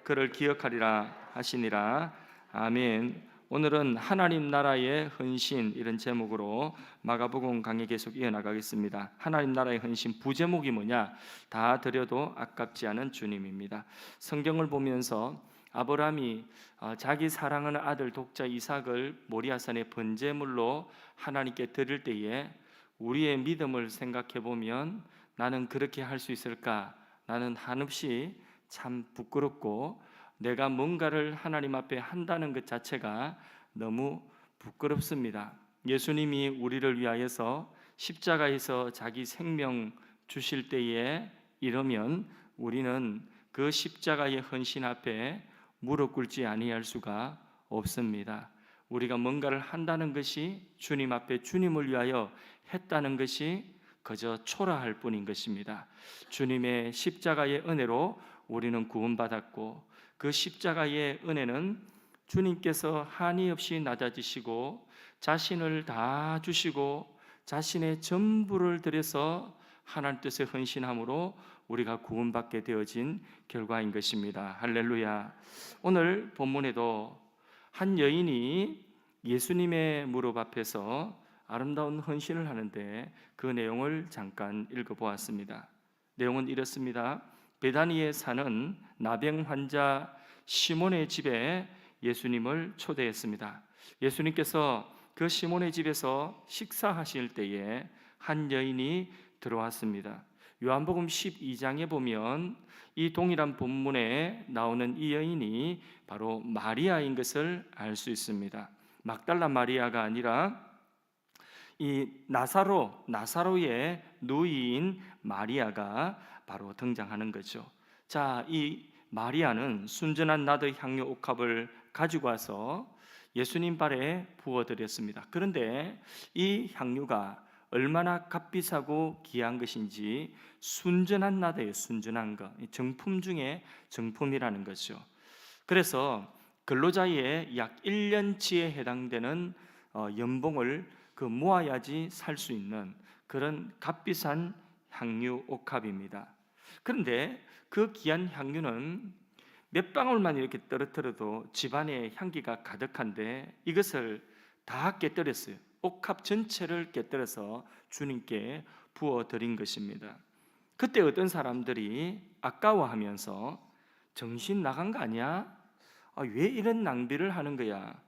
그를 기억하리라 하시니라. 아멘. 오늘은 하나님 나라의 헌신, 이런 제목으로 마가복음 강의 계속 이어나가겠습니다. 하나님 나라의 헌신, 부제목이 뭐냐? 다 드려도 아깝지 않은 주님입니다. 성경을 보면서 아브라함이 자기 사랑하는 아들 독자 이삭을 모리아산의 번제물로 하나님께 드릴 때에 우리의 믿음을 생각해 보면 나는 그렇게 할 수 있을까? 나는 한없이 참 부끄럽고 내가 뭔가를 하나님 앞에 한다는 것 자체가 너무 부끄럽습니다. 예수님이 우리를 위하여서 십자가에서 자기 생명 주실 때에 이러면 우리는 그 십자가의 헌신 앞에 무릎 꿇지 아니할 수가 없습니다. 우리가 뭔가를 한다는 것이 주님 앞에 주님을 위하여 했다는 것이 그저 초라할 뿐인 것입니다. 주님의 십자가의 은혜로 우리는 구원받았고, 그 십자가의 은혜는 주님께서 한이 없이 낮아지시고 자신을 다 주시고 자신의 전부를 들여서 하나님 뜻에 헌신함으로 우리가 구원받게 되어진 결과인 것입니다. 할렐루야. 오늘 본문에도 한 여인이 예수님의 무릎 앞에서 아름다운 헌신을 하는데 그 내용을 잠깐 읽어보았습니다. 내용은 이렇습니다. 베다니에 사는 나병 환자 시몬의 집에 예수님을 초대했습니다. 예수님께서 그 시몬의 집에서 식사하실 때에 한 여인이 들어왔습니다. 요한복음 12장에 보면 이 동일한 본문에 나오는 이 여인이 바로 마리아인 것을 알 수 있습니다. 막달라 마리아가 아니라 이 나사로의 누이인 마리아가 바로 등장하는 거죠. 자, 이 마리아는 순전한 나드 향유 옥합을 가지고 와서 예수님 발에 부어드렸습니다. 그런데 이 향유가 얼마나 값비싸고 귀한 것인지 순전한 나드예요. 순전한 것, 정품 중에 정품이라는 거죠. 그래서 근로자의 약 1년치에 해당되는 연봉을 모아야지 살 수 있는 그런 값비싼 향유 옥합입니다. 그런데 그 귀한 향유는 몇 방울만 이렇게 떨어뜨려도 집안에 향기가 가득한데 이것을 다 깨뜨렸어요. 옥합 전체를 깨뜨려서 주님께 부어드린 것입니다. 그때 어떤 사람들이 아까워하면서 정신 나간 거 아니야? 왜 이런 낭비를 하는 거야?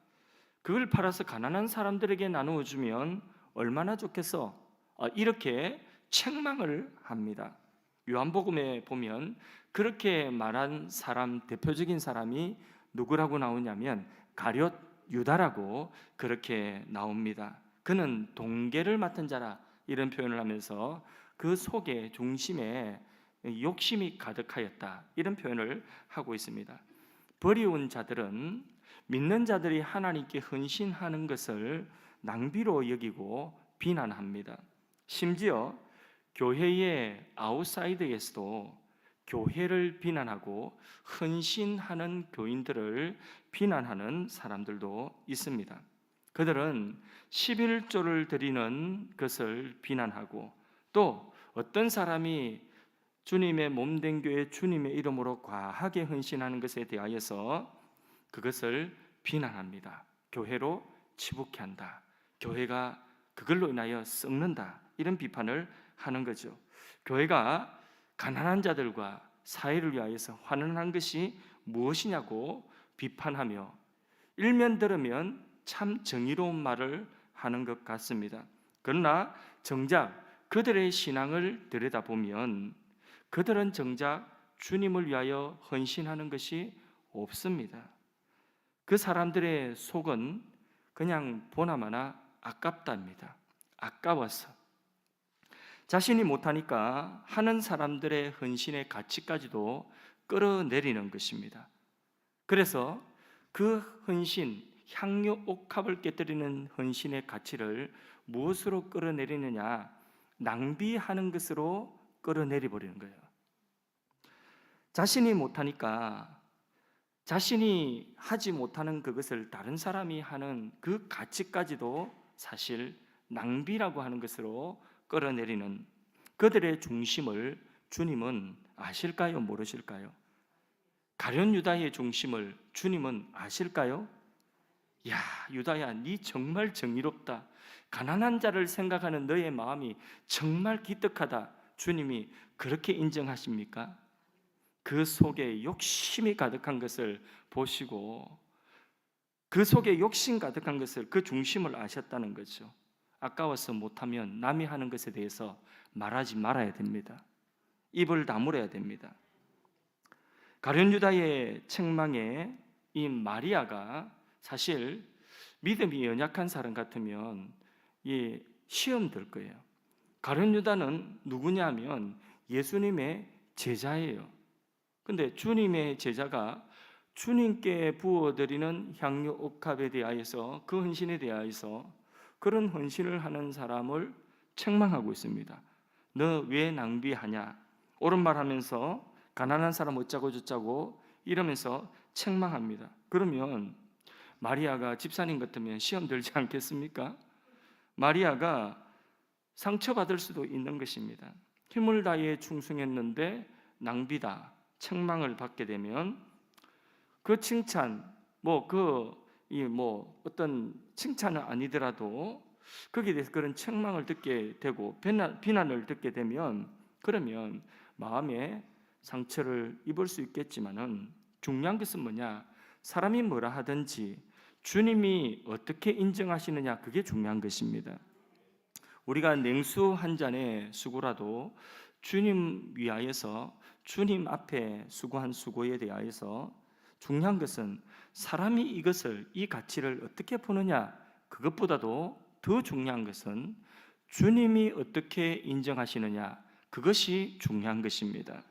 그걸 팔아서 가난한 사람들에게 나누어 주면 얼마나 좋겠어? 이렇게 책망을 합니다. 요한복음에 보면 그렇게 말한 사람, 대표적인 사람이 누구라고 나오냐면 가룟 유다라고 그렇게 나옵니다. 그는 동계를 맡은 자라, 이런 표현을 하면서 그 속에 중심에 욕심이 가득하였다, 이런 표현을 하고 있습니다. 버리운 자들은 믿는 자들이 하나님께 헌신하는 것을 낭비로 여기고 비난합니다. 심지어 교회의 아웃사이드에서도 교회를 비난하고 헌신하는 교인들을 비난하는 사람들도 있습니다. 그들은 11조를 드리는 것을 비난하고, 또 어떤 사람이 주님의 몸된 교회 주님의 이름으로 과하게 헌신하는 것에 대하여서 그것을 비난합니다. 교회로 치북해 한다, 교회가 그걸로 인하여 썩는다, 이런 비판을 하는 거죠. 교회가 가난한 자들과 사회를 위하여서 환원한 것이 무엇이냐고 비판하며, 일면 들으면 참 정의로운 말을 하는 것 같습니다. 그러나 정작 그들의 신앙을 들여다보면 그들은 정작 주님을 위하여 헌신하는 것이 없습니다. 그 사람들의 속은 그냥 보나마나 아깝답니다. 아까워서 자신이 못하니까 하는 사람들의 헌신의 가치까지도 끌어내리는 것입니다. 그래서 그 헌신, 향유 옥합을 깨뜨리는 헌신의 가치를 무엇으로 끌어내리느냐? 낭비하는 것으로 끌어내리버리는 거예요. 자신이 못하니까 자신이 하지 못하는 그것을 다른 사람이 하는 그 가치까지도 사실 낭비라고 하는 것으로 끌어내리는 그들의 중심을 주님은 아실까요? 모르실까요? 가룟 유다의 중심을 주님은 아실까요? 야, 유다야, 네 정말 정의롭다. 가난한 자를 생각하는 너의 마음이 정말 기특하다. 주님이 그렇게 인정하십니까? 그 속에 욕심이 가득한 것을 보시고 그 속에 욕심 가득한 것을, 그 중심을 아셨다는 거죠. 아까워서 못하면 남이 하는 것에 대해서 말하지 말아야 됩니다. 입을 다물어야 됩니다. 가룟 유다의 책망에 이 마리아가 사실 믿음이 연약한 사람 같으면 시험 들 거예요. 가룟 유다는 누구냐면 예수님의 제자예요. 근데 주님의 제자가 주님께 부어드리는 향유 옥합에 대하여서, 그 헌신에 대하여서 그런 헌신을 하는 사람을 책망하고 있습니다. 너 왜 낭비하냐? 옳은 말 하면서 가난한 사람 어쩌고 저쩌고 이러면서 책망합니다. 그러면 마리아가 집사님 같으면 시험 들지 않겠습니까? 마리아가 상처받을 수도 있는 것입니다. 힘을 다해 충성했는데 낭비다, 책망을 받게 되면 그 칭찬, 어떤 칭찬은 아니더라도 거기에 대해서 그런 책망을 듣게 되고 비난을 듣게 되면, 그러면 마음에 상처를 입을 수 있겠지만은 중요한 것은 뭐냐? 사람이 뭐라 하든지 주님이 어떻게 인정하시느냐, 그게 중요한 것입니다. 우리가 냉수 한 잔의 수고라도 주님 위하여서, 주님 앞에 수고한 수고에 대하여서 중요한 것은 사람이 이 가치를 어떻게 보느냐, 그것보다도 더 중요한 것은 주님이 어떻게 인정하시느냐, 그것이 중요한 것입니다.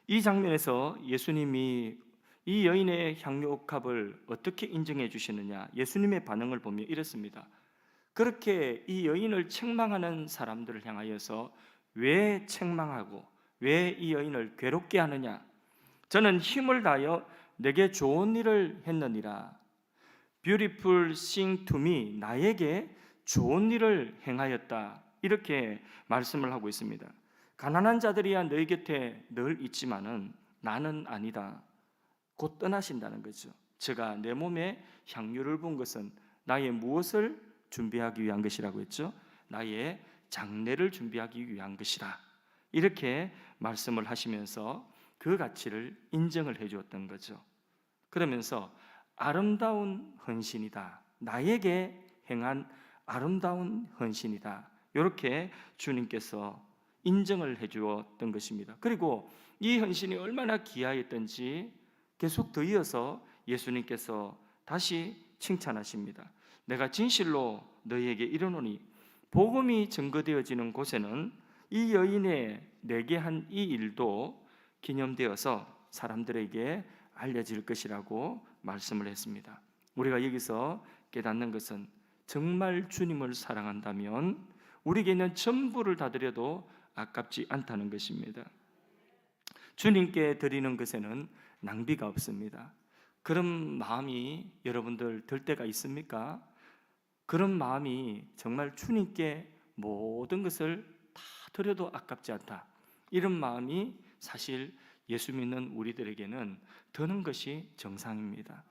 이 장면에서 예수님이 이 여인의 향유 옥합을 어떻게 인정해 주시느냐, 예수님의 반응을 보면 이렇습니다. 그렇게 이 여인을 책망하는 사람들을 향하여서 왜 책망하고 왜 이 여인을 괴롭게 하느냐? 저는 힘을 다하여 내게 좋은 일을 했느니라. Beautiful thing to me, 나에게 좋은 일을 행하였다. 이렇게 말씀을 하고 있습니다. 가난한 자들이야 너희 곁에 늘 있지만은 나는 아니다. 곧 떠나신다는 거죠. 제가 내 몸에 향유를 부은 것은 나의 무엇을 준비하기 위한 것이라고 했죠? 나의 장례를 준비하기 위한 것이다. 이렇게 말씀을 하시면서 그 가치를 인정을 해 주었던 거죠. 그러면서 아름다운 헌신이다, 나에게 행한 아름다운 헌신이다, 이렇게 주님께서 인정을 해 주었던 것입니다. 그리고 이 헌신이 얼마나 귀하였던지 계속 더 이어서 예수님께서 다시 칭찬하십니다. 내가 진실로 너희에게 이르노니 복음이 증거되어지는 곳에는 이 여인의 내게 한 이 일도 기념되어서 사람들에게 알려질 것이라고 말씀을 했습니다. 우리가 여기서 깨닫는 것은 정말 주님을 사랑한다면 우리에게 있는 전부를 다 드려도 아깝지 않다는 것입니다. 주님께 드리는 것에는 낭비가 없습니다. 그런 마음이 여러분들 들 때가 있습니까? 그런 마음이 정말 주님께 모든 것을 다 드려도 아깝지 않다, 이런 마음이 사실 예수 믿는 우리들에게는 드는 것이 정상입니다.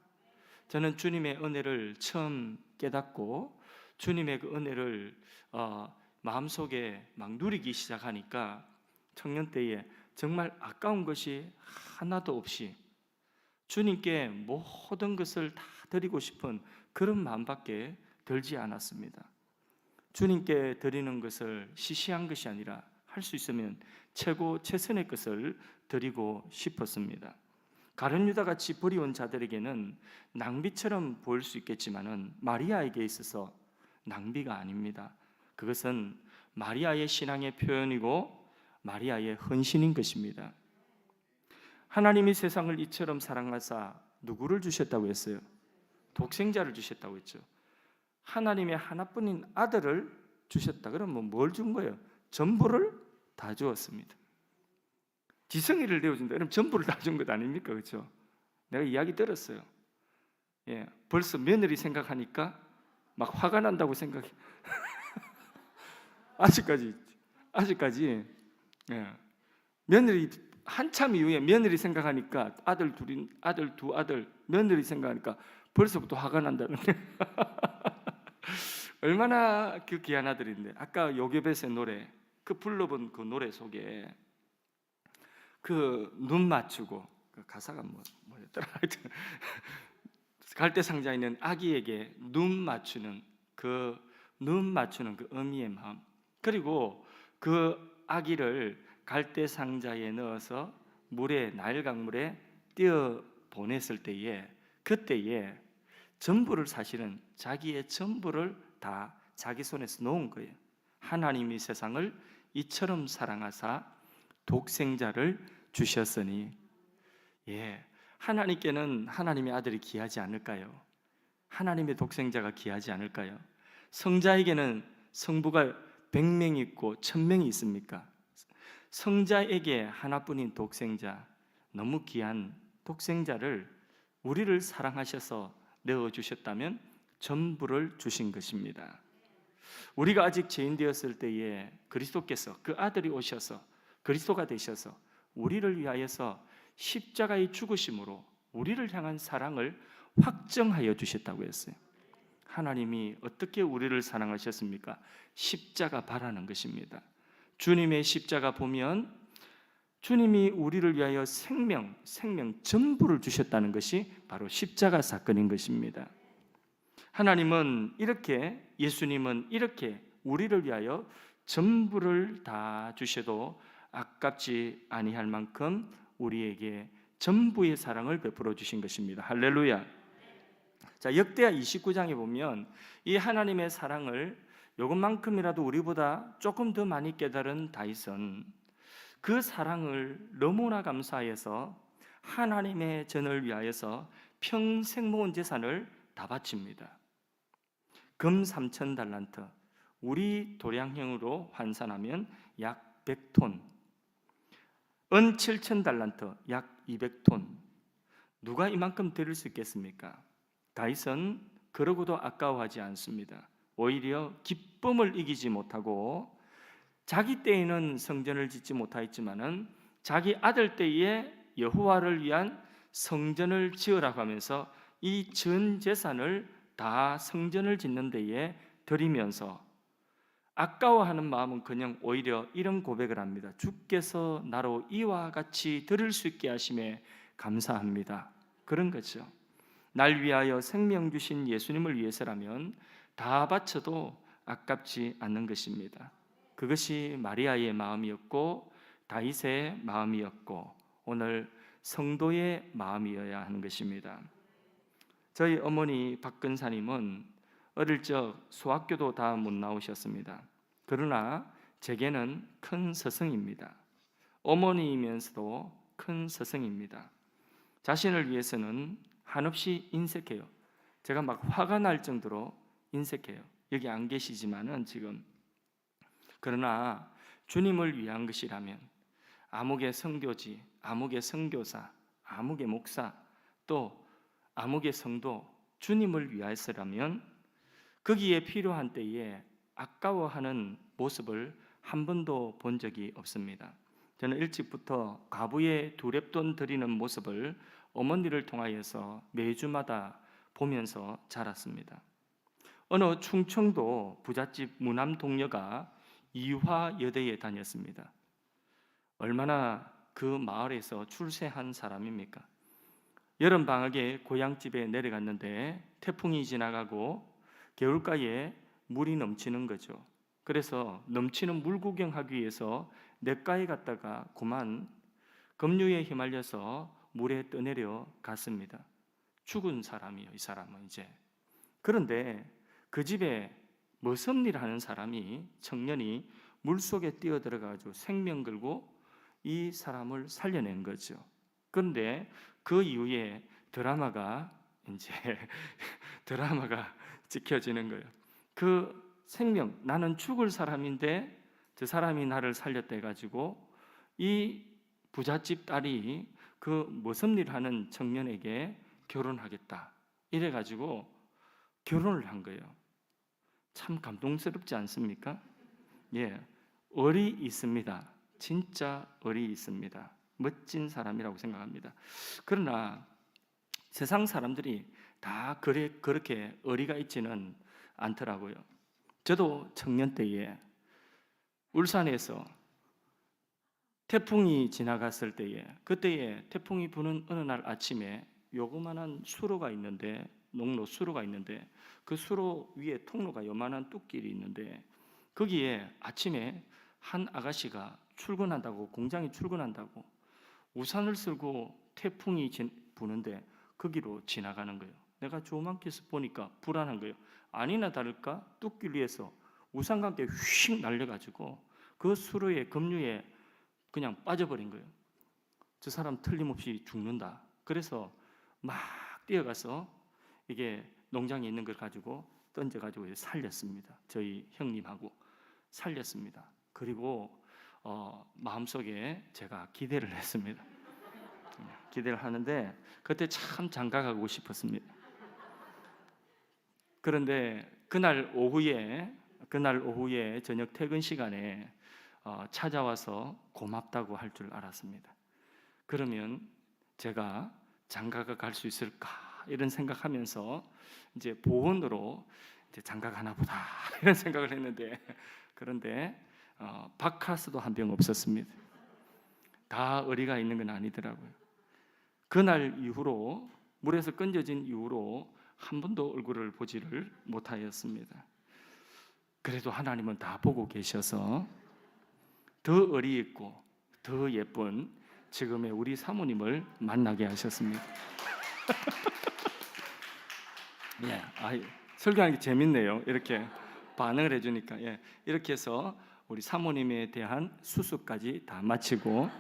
저는 주님의 은혜를 처음 깨닫고 주님의 그 은혜를 마음속에 막 누리기 시작하니까 청년 때에 정말 아까운 것이 하나도 없이 주님께 모든 것을 다 드리고 싶은 그런 마음밖에 들지 않았습니다. 주님께 드리는 것을 시시한 것이 아니라 할 수 있으면 최고 최선의 것을 드리고 싶었습니다. 가룟 유다 같이 버리온 자들에게는 낭비처럼 보일 수 있겠지만은 마리아에게 있어서 낭비가 아닙니다. 그것은 마리아의 신앙의 표현이고 마리아의 헌신인 것입니다. 하나님이 세상을 이처럼 사랑하사 누구를 주셨다고 했어요? 독생자를 주셨다고 했죠. 하나님의 하나뿐인 아들을 주셨다. 그러면 뭘 준 거예요? 전부를 다 주었습니다. 지성이를 내어준다. 그럼 전부를 다 준 것 아닙니까? 그렇죠? 내가 이야기 들었어요. 벌써 며느리 생각하니까 막 화가 난다고 생각해. 아직까지 며느리 한참 이후에 며느리 생각하니까 아들 두 아들 며느리 생각하니까 벌써부터 화가 난다는 게 얼마나 그 귀한 아들인데. 아까 요괴벳의 노래, 그 불러본 그 노래 속에 그 눈 맞추고, 그 가사가 뭐였더라 하여튼 갈대상자에 있는 아기에게 눈 맞추는 그 어미의 마음, 그리고 그 아기를 갈대상자에 넣어서 나일 강물에 띄어 보냈을 때에, 그때에 전부를, 사실은 자기의 전부를 다 자기 손에서 놓은 거예요. 하나님이 세상을 이처럼 사랑하사 독생자를 주셨으니. 하나님께는 하나님의 아들이 귀하지 않을까요? 하나님의 독생자가 귀하지 않을까요? 성자에게는 성부가 100명 있고 1000명이 있습니까? 성자에게 하나뿐인 독생자, 너무 귀한 독생자를 우리를 사랑하셔서 내어주셨다면 전부를 주신 것입니다. 우리가 아직 죄인 되었을 때에 그리스도께서, 그 아들이 오셔서 그리스도가 되셔서 우리를 위하여서 십자가의 죽으심으로 우리를 향한 사랑을 확정하여 주셨다고 했어요. 하나님이 어떻게 우리를 사랑하셨습니까? 십자가 바라는 것입니다. 주님의 십자가 보면 주님이 우리를 위하여 생명 전부를 주셨다는 것이 바로 십자가 사건인 것입니다. 하나님은 이렇게, 예수님은 이렇게 우리를 위하여 전부를 다 주셔도 아깝지 아니할 만큼 우리에게 전부의 사랑을 베풀어 주신 것입니다. 할렐루야. 자, 역대하 29장에 보면 이 하나님의 사랑을 요것만큼이라도 우리보다 조금 더 많이 깨달은 다윗은 그 사랑을 너무나 감사해서 하나님의 전을 위하여서 평생 모은 재산을 다 바칩니다. 금 3000달란트, 우리 도량형으로 환산하면 약 100톤, 은 7000달란트, 약 200톤. 누가 이만큼 드릴 수 있겠습니까? 다윗은 그러고도 아까워하지 않습니다. 오히려 기쁨을 이기지 못하고, 자기 때에는 성전을 짓지 못하였지만은 자기 아들 때에 여호와를 위한 성전을 지으라고 하면서 이 전 재산을 다 성전을 짓는 데에 드리면서, 아까워하는 마음은 그냥 오히려 이런 고백을 합니다. 주께서 나로 이와 같이 드릴 수 있게 하심에 감사합니다. 그런 거죠. 날 위하여 생명 주신 예수님을 위해서라면 다 바쳐도 아깝지 않는 것입니다. 그것이 마리아의 마음이었고 다윗의 마음이었고 오늘 성도의 마음이어야 하는 것입니다. 저희 어머니 박근사님은 어릴 적 소학교도 다 못 나오셨습니다. 그러나 제게는 큰 스승입니다. 어머니이면서도 큰 스승입니다. 자신을 위해서는 한없이 인색해요. 제가 막 화가 날 정도로 인색해요. 여기 안 계시지만은 지금. 그러나 주님을 위한 것이라면 아무개 선교지, 아무개 선교사, 아무개 목사, 또 아무개 성도, 주님을 위해서라면 거기에 필요한 때에 아까워하는 모습을 한 번도 본 적이 없습니다. 저는 일찍부터 과부의 두렙돈 드리는 모습을 어머니를 통하여서 매주마다 보면서 자랐습니다. 어느 충청도 부잣집 무남 동료가 이화여대에 다녔습니다. 얼마나 그 마을에서 출세한 사람입니까? 여름방학에 고향집에 내려갔는데 태풍이 지나가고 개울가에 물이 넘치는 거죠. 그래서 넘치는 물 구경하기 위해서 냇가에 갔다가 그만 급류에 휘말려서 물에 떠내려 갔습니다. 죽은 사람이요, 이 사람은 이제. 그런데 그 집에 머슴일 하는 사람이, 청년이 물속에 뛰어들어가지고 생명 걸고 이 사람을 살려낸 거죠. 그런데 그 이후에 드라마가 지켜지는 거예요. 그 생명, 나는 죽을 사람인데 저 사람이 나를 살렸다 해가지고 이 부잣집 딸이 그 머슴일 하는 청년에게 결혼하겠다 이래가지고 결혼을 한 거예요. 참 감동스럽지 않습니까? 예, 을이 있습니다. 진짜 을이 있습니다. 멋진 사람이라고 생각합니다. 그러나 세상 사람들이 다 그렇게 의리가 있지는 않더라고요. 저도 청년 때에 울산에서 태풍이 지나갔을 때에, 그때에 태풍이 부는 어느 날 아침에 요그만한 수로가 있는데, 농로 수로가 있는데, 그 수로 위에 통로가 요만한 뚝길이 있는데, 거기에 아침에 한 아가씨가 출근한다고, 공장에 출근한다고 우산을 쓰고 태풍이 부는데 거기로 지나가는 거예요. 내가 조망해서 보니까 불안한 거예요. 아니나 다를까 뚝길 위에서 우산과 함께 휙 날려가지고 그 수로의 급류에 그냥 빠져버린 거예요. 저 사람 틀림없이 죽는다. 그래서 막 뛰어가서 이게 농장에 있는 걸 가지고 던져가지고 살렸습니다. 저희 형님하고 살렸습니다. 그리고 마음속에 제가 기대를 했습니다. 기대를 하는데 그때 참 장가가고 싶었습니다. 그런데 그날 오후에 저녁 퇴근 시간에 찾아와서 고맙다고 할 줄 알았습니다. 그러면 제가 장가가 갈 수 있을까 이런 생각하면서 이제 보온으로 이제 장가 가나 보다 이런 생각을 했는데, 그런데 바카스도 한 병 없었습니다. 다 의리가 있는 건 아니더라고요. 그날 이후로 물에서 건져진 이후로 한 번도 얼굴을 보지를 못하였습니다. 그래도 하나님은 다 보고 계셔서 더 의리 있고 더 예쁜 지금의 우리 사모님을 만나게 하셨습니다. 예, 설교하는 게 재밌네요. 이렇게 반응을 해주니까. 예, 이렇게 해서 우리 사모님에 대한 수수까지 다 마치고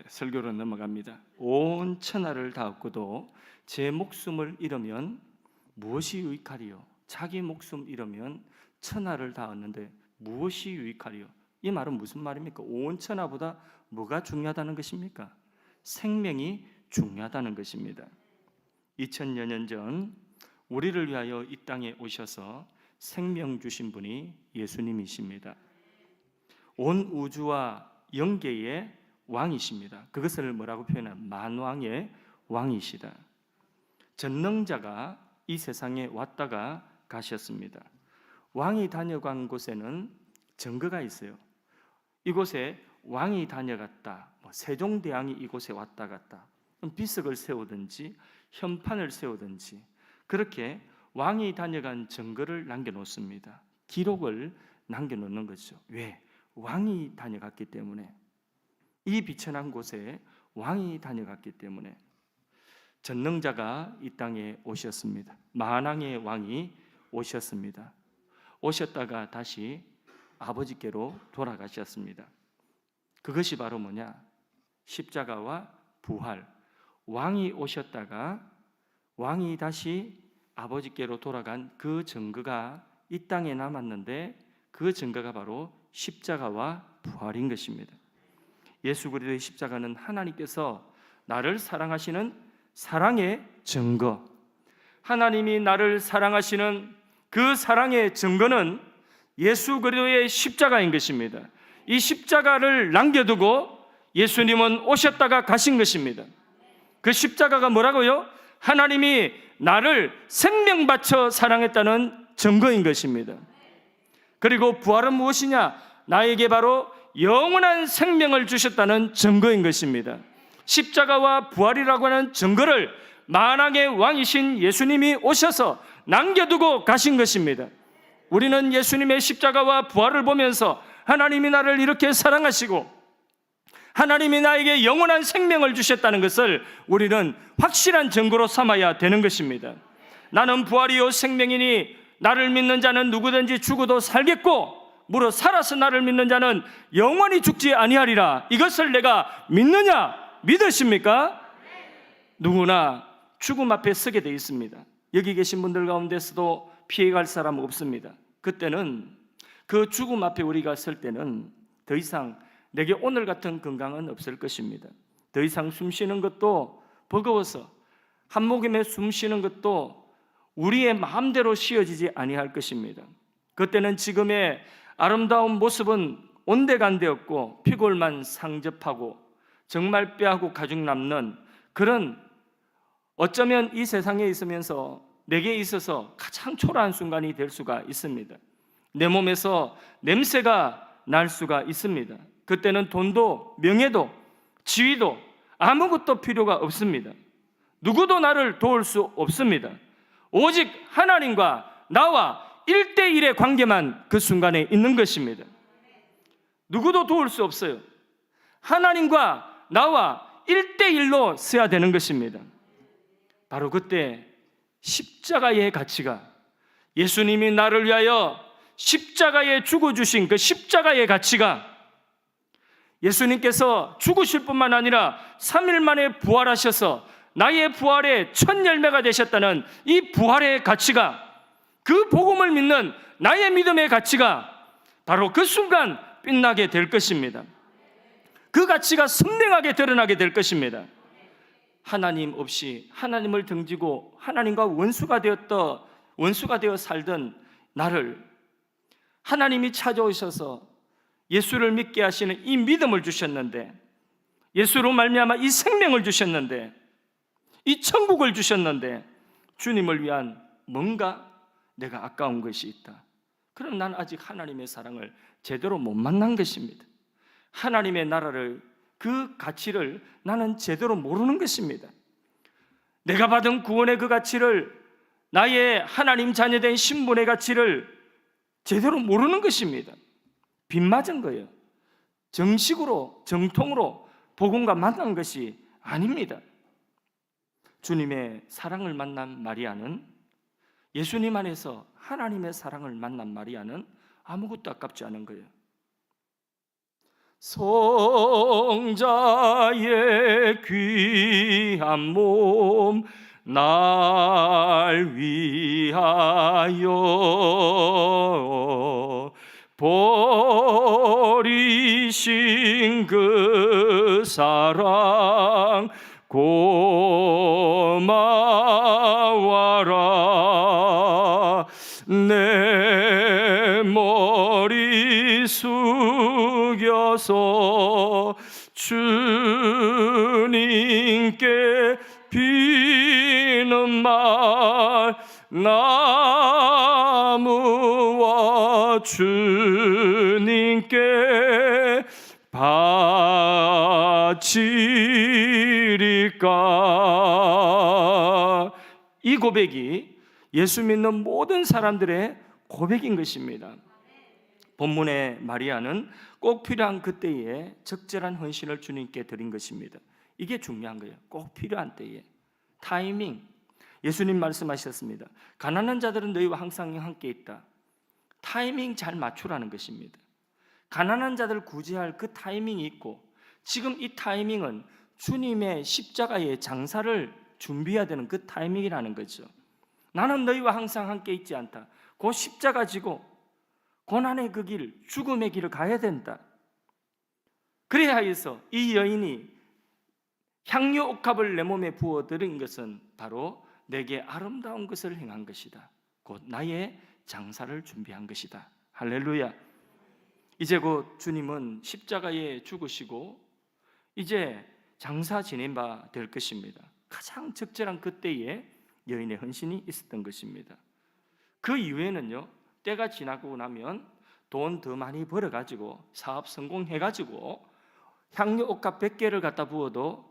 설교로 넘어갑니다. 온 천하를 다 얻고도 제 목숨을 잃으면 무엇이 유익하리요? 자기 목숨 잃으면 천하를 다 얻는데 무엇이 유익하리요? 이 말은 무슨 말입니까? 온 천하보다 뭐가 중요하다는 것입니까? 생명이 중요하다는 것입니다. 2000여 년 전 우리를 위하여 이 땅에 오셔서 생명 주신 분이 예수님이십니다. 온 우주와 영계의 왕이십니다. 그것을 뭐라고 표현하면 만왕의 왕이시다. 전능자가 이 세상에 왔다가 가셨습니다. 왕이 다녀간 곳에는 증거가 있어요. 이곳에 왕이 다녀갔다, 세종대왕이 이곳에 왔다 갔다, 비석을 세우든지 현판을 세우든지 그렇게 왕이 다녀간 증거를 남겨놓습니다. 기록을 남겨놓는 거죠. 왜? 왕이 다녀갔기 때문에. 이 비천한 곳에 왕이 다녀갔기 때문에. 전능자가 이 땅에 오셨습니다. 만왕의 왕이 오셨습니다. 오셨다가 다시 아버지께로 돌아가셨습니다. 그것이 바로 뭐냐? 십자가와 부활. 왕이 오셨다가 왕이 다시 아버지께로 돌아간 그 증거가 이 땅에 남았는데, 그 증거가 바로 십자가와 부활인 것입니다. 예수 그리스도의 십자가는 하나님께서 나를 사랑하시는 사랑의 증거, 하나님이 나를 사랑하시는 그 사랑의 증거는 예수 그리스도의 십자가인 것입니다. 이 십자가를 남겨두고 예수님은 오셨다가 가신 것입니다. 그 십자가가 뭐라고요? 하나님이 나를 생명 바쳐 사랑했다는 증거인 것입니다. 그리고 부활은 무엇이냐? 나에게 바로 영원한 생명을 주셨다는 증거인 것입니다. 십자가와 부활이라고 하는 증거를 만왕의 왕이신 예수님이 오셔서 남겨두고 가신 것입니다. 우리는 예수님의 십자가와 부활을 보면서 하나님이 나를 이렇게 사랑하시고 하나님이 나에게 영원한 생명을 주셨다는 것을 우리는 확실한 증거로 삼아야 되는 것입니다. 나는 부활이요 생명이니 나를 믿는 자는 누구든지 죽어도 살겠고 무릇 살아서 나를 믿는 자는 영원히 죽지 아니하리라. 이것을 내가 믿느냐? 믿으십니까? 누구나 죽음 앞에 서게 되어 있습니다. 여기 계신 분들 가운데서도 피해갈 사람 없습니다. 그때는 그 죽음 앞에 우리가 설 때는 더 이상 내게 오늘 같은 건강은 없을 것입니다. 더 이상 숨 쉬는 것도 버거워서 한 모금에 숨 쉬는 것도 우리의 마음대로 쉬어지지 아니할 것입니다. 그때는 지금의 아름다운 모습은 온데간데 없고 피골만 상접하고 정말 뼈하고 가죽 남는 그런, 어쩌면 이 세상에 있으면서 내게 있어서 가장 초라한 순간이 될 수가 있습니다. 내 몸에서 냄새가 날 수가 있습니다. 그때는 돈도 명예도 지위도 아무것도 필요가 없습니다. 누구도 나를 도울 수 없습니다. 오직 하나님과 나와 1대1의 관계만 그 순간에 있는 것입니다. 누구도 도울 수 없어요. 하나님과 나와 1대1로 써야 되는 것입니다. 바로 그때 십자가의 가치가, 예수님이 나를 위하여 십자가에 죽어주신 그 십자가의 가치가, 예수님께서 죽으실 뿐만 아니라 3일 만에 부활하셔서 나의 부활의 첫 열매가 되셨다는 이 부활의 가치가, 그 복음을 믿는 나의 믿음의 가치가 바로 그 순간 빛나게 될 것입니다. 그 가치가 선명하게 드러나게 될 것입니다. 하나님 없이 하나님을 등지고 하나님과 원수가 되어 살던 나를 하나님이 찾아오셔서 예수를 믿게 하시는 이 믿음을 주셨는데, 예수로 말미암아 이 생명을 주셨는데, 이 천국을 주셨는데, 주님을 위한 뭔가 내가 아까운 것이 있다. 그럼 난 아직 하나님의 사랑을 제대로 못 만난 것입니다. 하나님의 나라를, 그 가치를 나는 제대로 모르는 것입니다. 내가 받은 구원의 그 가치를, 나의 하나님 자녀된 신분의 가치를 제대로 모르는 것입니다. 빗맞은 거예요. 정식으로, 정통으로 복음과 만난 것이 아닙니다. 주님의 사랑을 만난 마리아는, 예수님 안에서 하나님의 사랑을 만난 마리아는 아무것도 아깝지 않은 거예요. 성자의 귀한 몸 날 위하여 버리신 그 사랑 고마워라. 내 머리 숙여서 주님께 비는 말, 나무와 주님께 바치리까. 이 고백이 예수 믿는 모든 사람들의 고백인 것입니다. 본문의 마리아는 꼭 필요한 그때에 적절한 헌신을 주님께 드린 것입니다. 이게 중요한 거예요. 꼭 필요한 때에 타이밍. 예수님 말씀하셨습니다. 가난한 자들은 너희와 항상 함께 있다. 타이밍 잘 맞추라는 것입니다. 가난한 자들을 구제할 그 타이밍이 있고, 지금 이 타이밍은 주님의 십자가의 장사를 준비해야 되는 그 타이밍이라는 거죠. 나는 너희와 항상 함께 있지 않다. 그 십자가 지고 고난의 그 길, 죽음의 길을 가야 된다. 그래야 해서 이 여인이 향유 옥합을 내 몸에 부어드린 것은 바로 내게 아름다운 것을 행한 것이다. 곧 나의 장사를 준비한 것이다. 할렐루야. 이제 곧 주님은 십자가에 죽으시고 이제 장사 지낸 바 될 것입니다. 가장 적절한 그때에 여인의 헌신이 있었던 것입니다. 그 이후에는요, 때가 지나고 나면 돈 더 많이 벌어가지고 사업 성공해가지고 향유 옥합 100개를 갖다 부어도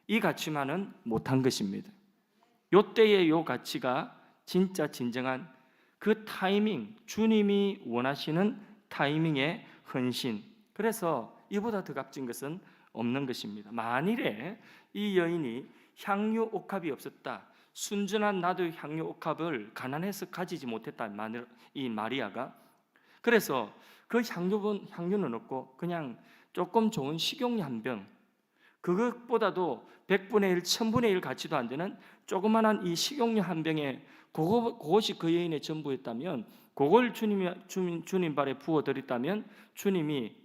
이 가치만은 못한 것입니다. 요때의 요 가치가 진짜 진정한 그 타이밍, 주님이 원하시는 타이밍의 헌신. 그래서 이보다 더 값진 것은 없는 것입니다. 만일에 이 여인이 향유 옥합이 없었다, 순전한 나도 향유 옥합을 가난해서 가지지 못했다, 이 마리아가. 그래서 그 향유는 없고 그냥 조금 좋은 식용유 한 병, 그것보다도 100분의 1, 1000분의 1 가치도 안 되는 조그만한 이 식용유 한 병에 그것이 그 여인의 전부였다면, 그걸 주님 발에 부어드렸다면 주님이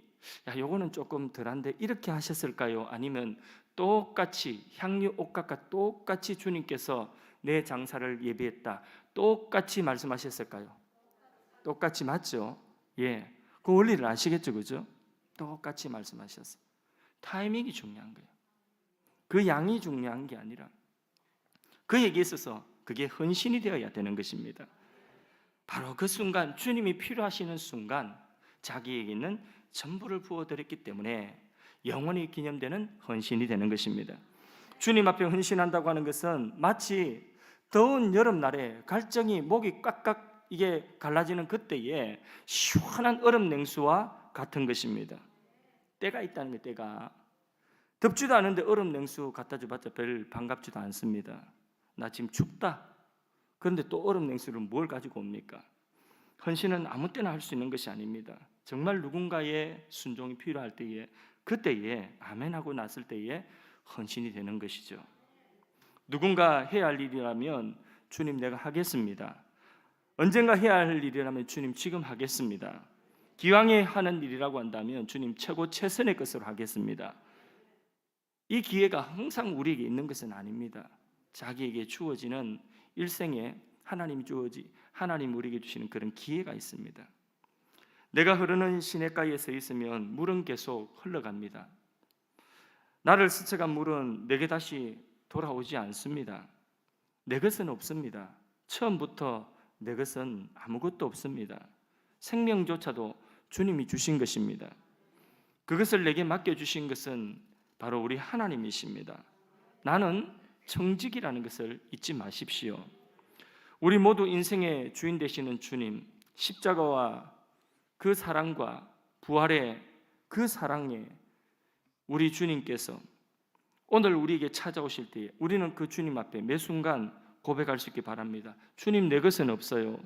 야, 요거는 조금 덜한데 이렇게 하셨을까요? 아니면 똑같이 향유 옥합과 똑같이 주님께서 내 장사를 예비했다, 똑같이 말씀하셨을까요? 똑같이 맞죠? 예, 그 원리를 아시겠죠, 그죠? 똑같이 말씀하셨어요. 타이밍이 중요한 거예요. 그 양이 중요한 게 아니라 그에게 있어서 그게 헌신이 되어야 되는 것입니다. 바로 그 순간, 주님이 필요하시는 순간 자기에게 있는 전부를 부어드렸기 때문에 영원히 기념되는 헌신이 되는 것입니다. 주님 앞에 헌신한다고 하는 것은 마치 더운 여름날에 갈증이 목이 꽉꽉 이게 갈라지는 그때에 시원한 얼음 냉수와 같은 것입니다. 때가 있다는 게, 때가 덥지도 않은데 얼음 냉수 갖다 줘봤자 별 반갑지도 않습니다. 나 지금 춥다. 그런데 또 얼음 냉수를 뭘 가지고 옵니까? 헌신은 아무 때나 할 수 있는 것이 아닙니다. 정말 누군가의 순종이 필요할 때에, 그때에 아멘하고 났을 때에 헌신이 되는 것이죠. 누군가 해야 할 일이라면 주님 내가 하겠습니다. 언젠가 해야 할 일이라면 주님 지금 하겠습니다. 기왕에 하는 일이라고 한다면 주님 최고 최선의 것으로 하겠습니다. 이 기회가 항상 우리에게 있는 것은 아닙니다. 자기에게 주어지는 일생에 하나님 우리에게 주시는 그런 기회가 있습니다. 내가 흐르는 시냇가에 서 있으면 물은 계속 흘러갑니다. 나를 스쳐간 물은 내게 다시 돌아오지 않습니다. 내 것은 없습니다. 처음부터 내 것은 아무것도 없습니다. 생명조차도 주님이 주신 것입니다. 그것을 내게 맡겨주신 것은 바로 우리 하나님이십니다. 나는 청직이라는 것을 잊지 마십시오. 우리 모두 인생의 주인 되시는 주님, 십자가와 그 사랑과 부활의 그 사랑에 우리 주님께서 오늘 우리에게 찾아오실 때에 우리는 그 주님 앞에 매 순간 고백할 수 있기 바랍니다. 주님, 내 것은 없어요.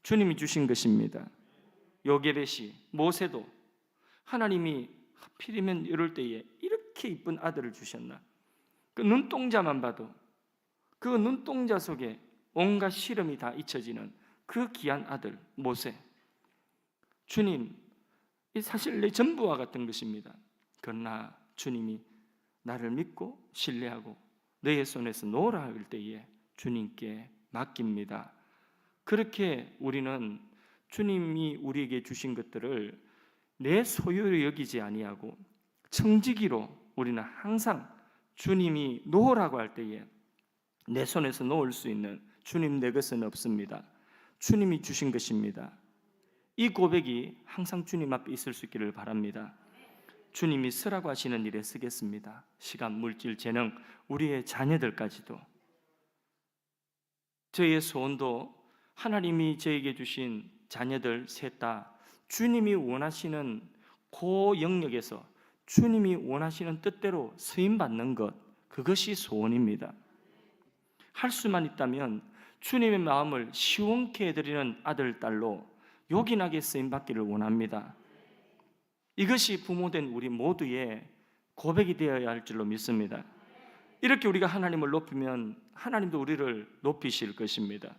주님이 주신 것입니다. 요게벳이, 모세도 하나님이 하필이면 이럴 때에 이렇게 이쁜 아들을 주셨나? 그 눈동자만 봐도 그 눈동자 속에 온갖 시름이 다 잊혀지는 그 귀한 아들 모세. 주님, 이 사실 내 전부와 같은 것입니다. 그러나 주님이 나를 믿고 신뢰하고 너의 손에서 놓으라 할 때에 주님께 맡깁니다. 그렇게 우리는 주님이 우리에게 주신 것들을 내 소유로 여기지 아니하고 청지기로 우리는 항상 주님이 놓으라고 할 때에 내 손에서 놓을 수 있는, 주님 내 것은 없습니다. 주님이 주신 것입니다. 이 고백이 항상 주님 앞에 있을 수 있기를 바랍니다. 주님이 쓰라고 하시는 일에 쓰겠습니다. 시간, 물질, 재능, 우리의 자녀들까지도, 저희의 소원도 하나님이 저에게 주신 자녀들 셋 다 주님이 원하시는 그 영역에서 주님이 원하시는 뜻대로 쓰임받는 것, 그것이 소원입니다. 할 수만 있다면 주님의 마음을 시원케 해드리는 아들, 딸로 요긴하게 쓰임받기를 원합니다. 이것이 부모된 우리 모두의 고백이 되어야 할 줄로 믿습니다. 이렇게 우리가 하나님을 높이면 하나님도 우리를 높이실 것입니다.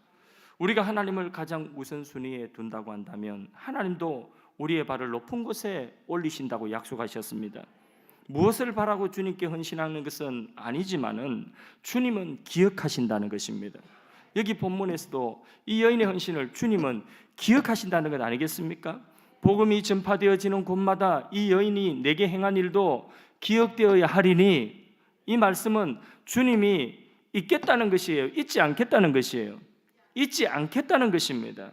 우리가 하나님을 가장 우선순위에 둔다고 한다면 하나님도 우리의 발을 높은 곳에 올리신다고 약속하셨습니다. 무엇을 바라고 주님께 헌신하는 것은 아니지만은 주님은 기억하신다는 것입니다. 여기 본문에서도 이 여인의 헌신을 주님은 기억하신다는 것 아니겠습니까? 복음이 전파되어지는 곳마다 이 여인이 내게 행한 일도 기억되어야 하리니, 이 말씀은 주님이 잊겠다는 것이에요? 잊지 않겠다는 것이에요? 잊지 않겠다는 것입니다.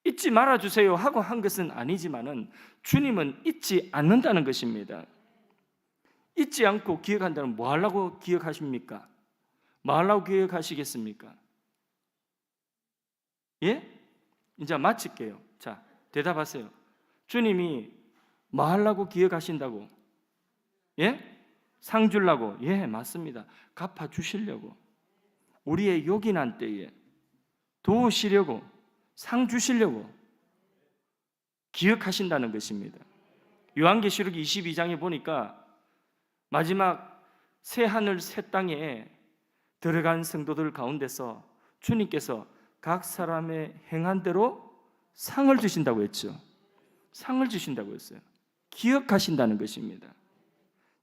잊지 말아주세요 하고 한 것은 아니지만은 주님은 잊지 않는다는 것입니다. 잊지 않고 기억한다면 뭐 하려고 기억하십니까? 뭐 하려고 기억하시겠습니까? 예? 이제 마칠게요. 자, 대답하세요. 주님이 뭐 하려고 기억하신다고? 예? 상 주려고? 예, 맞습니다. 갚아주시려고, 우리의 요긴한 때에 도우시려고, 상 주시려고 기억하신다는 것입니다. 요한계시록 22장에 보니까 마지막 새 하늘 새 땅에 들어간 성도들 가운데서 주님께서 각 사람의 행한 대로 상을 주신다고 했죠. 상을 주신다고 했어요. 기억하신다는 것입니다.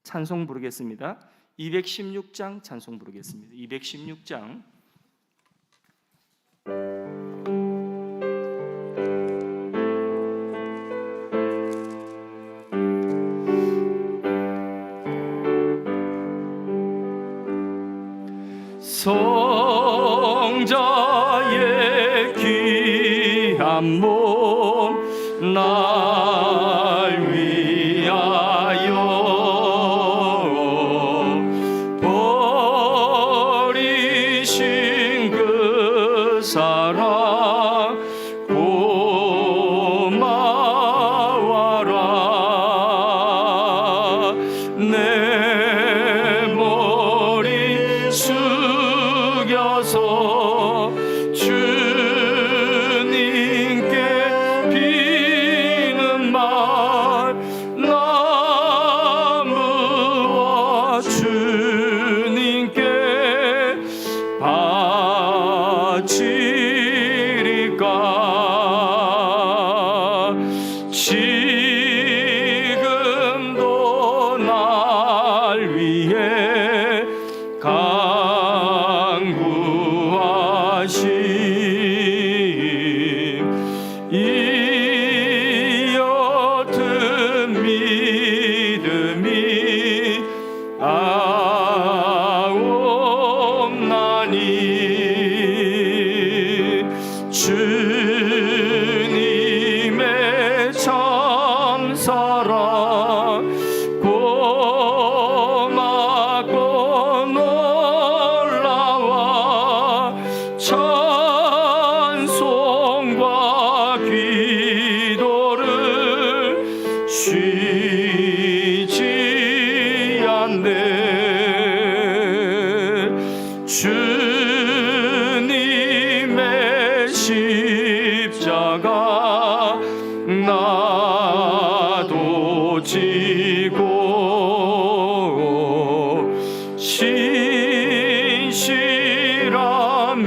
찬송 부르겠습니다. 216장 찬송 부르겠습니다. 216장. 성자의 귀한 몸 날 위하여 버리신 그 사랑 고마워라. 내 머리 숙여서 주님께 비는 말 나무와 주님께 바치리까. 지금도 날 위해 간구하심 이 옅은 믿음이 아옵나니 주님의 참사랑 고맙고 놀라와 찬송과 기도를 쉬지 않네. 주님의 십자가 나도 지고 신실한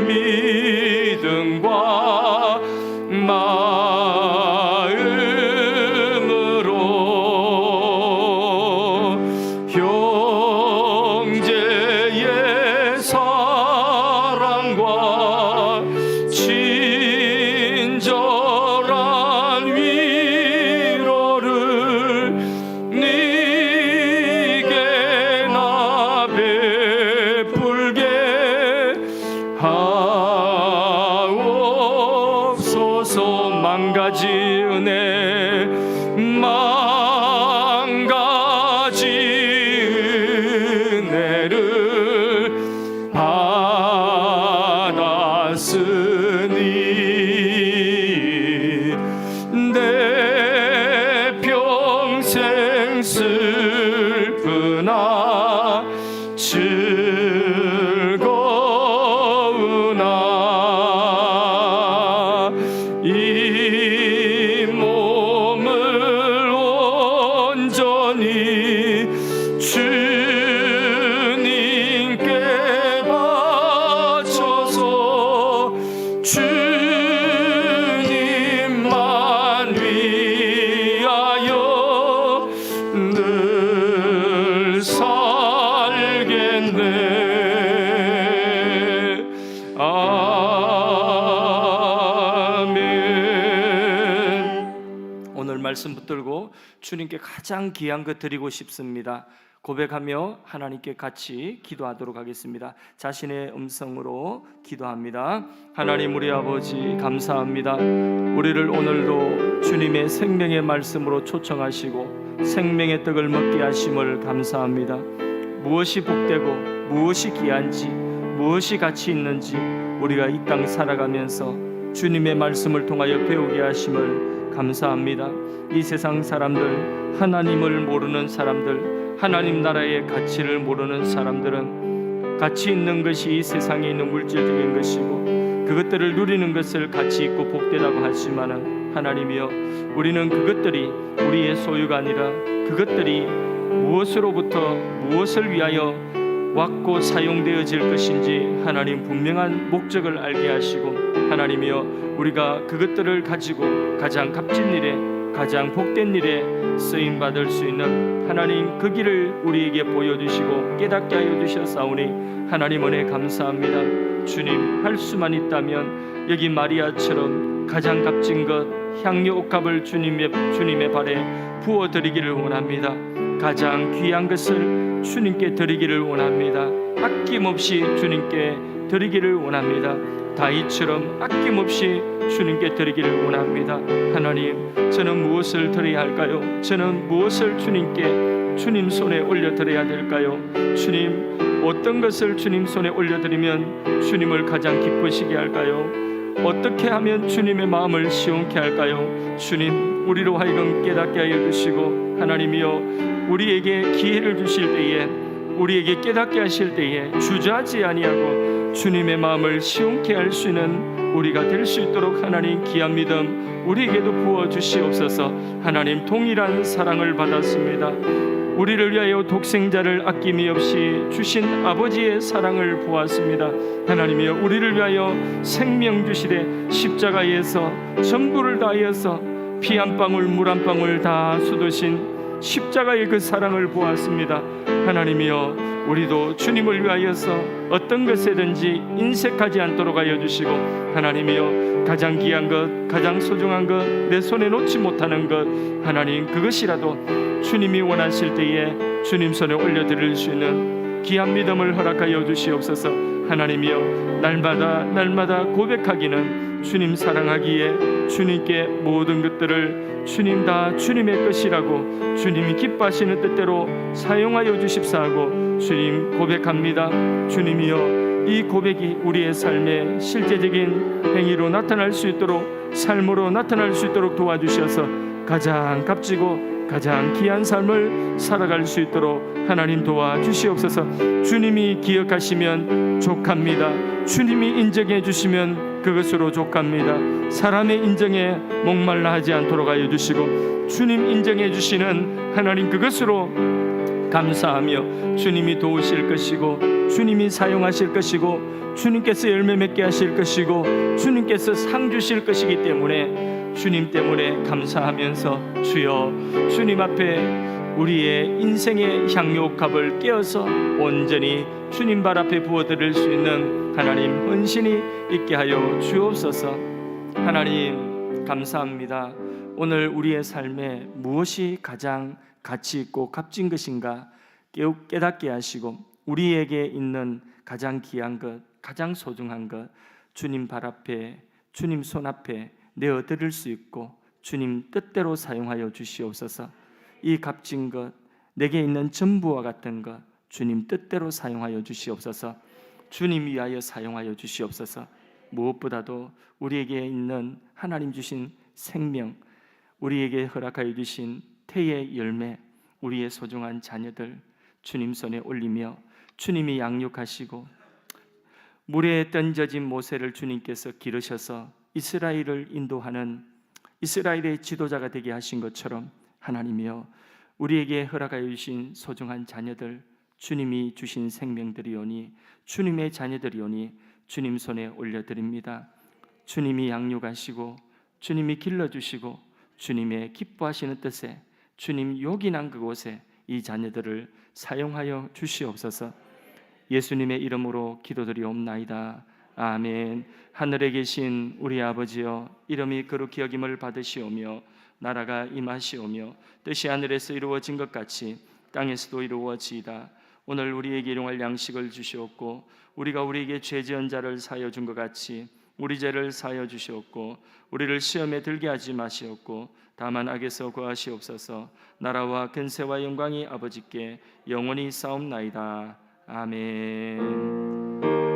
믿음과 마음으로 형제의 사랑과 친절한 위로를 네게 나 베풀게 하옵소서. 만가지 은혜 만가지 은혜를 받았으니 내 평생 슬프나 즐거우나 이 몸을 온전히 주님께 바쳐서 주님만 위하여 늘 살겠네. 아멘. 오늘 말씀 붙들고 주님께 가장 귀한 것 드리고 싶습니다. 고백하며 하나님께 같이 기도하도록 하겠습니다. 자신의 음성으로 기도합니다. 하나님 우리 아버지 감사합니다. 우리를 오늘도 주님의 생명의 말씀으로 초청하시고 생명의 떡을 먹게 하심을 감사합니다. 무엇이 복되고 무엇이 귀한지 무엇이 가치 있는지 우리가 이 땅 살아가면서 주님의 말씀을 통하여 배우게 하심을 감사합니다. 이 세상 사람들, 하나님을 모르는 사람들, 하나님 나라의 가치를 모르는 사람들은 가치 있는 것이 이 세상에 있는 물질적인 것이고 그것들을 누리는 것을 가치 있고 복되다고 하지만은 하나님이여, 우리는 그것들이 우리의 소유가 아니라 그것들이 무엇으로부터 무엇을 위하여 왔고 사용되어질 것인지 하나님 분명한 목적을 알게 하시고, 하나님이여 우리가 그것들을 가지고 가장 값진 일에 가장 복된 일에 쓰임받을 수 있는 하나님 그 길을 우리에게 보여주시고 깨닫게 하여 주셨사오니 하나님 은혜 감사합니다. 주님, 할 수만 있다면 여기 마리아처럼 가장 값진 것 향유 옥합을 주님의 발에 부어드리기를 원합니다. 가장 귀한 것을 주님께 드리기를 원합니다. 아낌없이 주님께 드리기를 원합니다. 다윗처럼 아낌없이 주님께 드리기를 원합니다. 하나님, 저는 무엇을 드려야 할까요? 저는 무엇을 주님 손에 올려드려야 될까요? 주님, 어떤 것을 주님 손에 올려드리면 주님을 가장 기쁘시게 할까요? 어떻게 하면 주님의 마음을 시원케 할까요? 주님, 우리로 하여금 깨닫게 하여 주시고, 하나님이여, 우리에게 기회를 주실 때에, 우리에게 깨닫게 하실 때에 주저하지 아니하고 주님의 마음을 시원케 할 수 있는 우리가 될 수 있도록 하나님 귀한 믿음 우리에게도 부어 주시옵소서. 하나님, 동일한 사랑을 받았습니다. 우리를 위하여 독생자를 아낌이 없이 주신 아버지의 사랑을 보았습니다. 하나님이여, 우리를 위하여 생명 주시되 십자가에서 전부를 다하여서 피 한 방울 물 한 방울 다 쏟으신 십자가의 그 사랑을 보았습니다. 하나님이여, 우리도 주님을 위하여서 어떤 것에든지 인색하지 않도록 하여 주시고, 하나님이여, 가장 귀한 것, 가장 소중한 것, 내 손에 놓지 못하는 것, 하나님, 그것이라도 주님이 원하실 때에 주님 손에 올려드릴 수 있는 귀한 믿음을 허락하여 주시옵소서. 하나님이여, 날마다 고백하기는 주님 사랑하기에 주님께 모든 것들을 주님 다 주님의 것이라고 주님이 기뻐하시는 뜻대로 사용하여 주십사하고 주님 고백합니다. 주님이여, 이 고백이 우리의 삶의 실제적인 행위로 나타날 수 있도록, 삶으로 나타날 수 있도록 도와주셔서 가장 값지고 가장 귀한 삶을 살아갈 수 있도록 하나님 도와주시옵소서. 주님이 기억하시면 족합니다. 주님이 인정해 주시면 그것으로 족합니다. 사람의 인정에 목말라 하지 않도록 하여 주시고, 주님 인정해 주시는 하나님 그것으로 감사하며 주님이 도우실 것이고, 주님이 사용하실 것이고, 주님께서 열매 맺게 하실 것이고, 주님께서 상 주실 것이기 때문에 주님 때문에 감사하면서, 주여, 주님 앞에 우리의 인생의 향료값을 깨어서 온전히 주님 발 앞에 부어드릴 수 있는 하나님 헌신이 있게 하여 주옵소서. 하나님, 감사합니다. 오늘 우리의 삶에 무엇이 가장 가치 있고 값진 것인가 깨닫게 하시고, 우리에게 있는 가장 귀한 것, 가장 소중한 것, 주님 발 앞에, 주님 손 앞에 내어드릴 수 있고 주님 뜻대로 사용하여 주시옵소서. 이 값진 것, 내게 있는 전부와 같은 것, 주님 뜻대로 사용하여 주시옵소서. 주님 위하여 사용하여 주시옵소서. 무엇보다도 우리에게 있는 하나님 주신 생명, 우리에게 허락하여 주신 태의 열매, 우리의 소중한 자녀들 주님 손에 올리며, 주님이 양육하시고 물에 던져진 모세를 주님께서 기르셔서 이스라엘을 인도하는 이스라엘의 지도자가 되게 하신 것처럼, 하나님이여, 우리에게 허락하여 주신 소중한 자녀들, 주님이 주신 생명들이오니, 주님의 자녀들이오니 주님 손에 올려드립니다. 주님이 양육하시고 주님이 길러주시고 주님의 기뻐하시는 뜻에, 주님 요긴한 그곳에 이 자녀들을 사용하여 주시옵소서. 예수님의 이름으로 기도드리옵나이다. 아멘. 하늘에 계신 우리 아버지여, 이름이 거룩히 여김을 받으시오며 나라가 임하시오며 뜻이 하늘에서 이루어진 것 같이 땅에서도 이루어지이다. 오늘 우리에게 일용할 양식을 주시옵고, 우리가 우리에게 죄 지은 자를 사하여 준 것 같이 우리 죄를 사하여 주시옵고, 우리를 시험에 들게 하지 마시옵고 다만 악에서 구하시옵소서. 나라와 근세와 영광이 아버지께 영원히 싸움나이다. 아멘.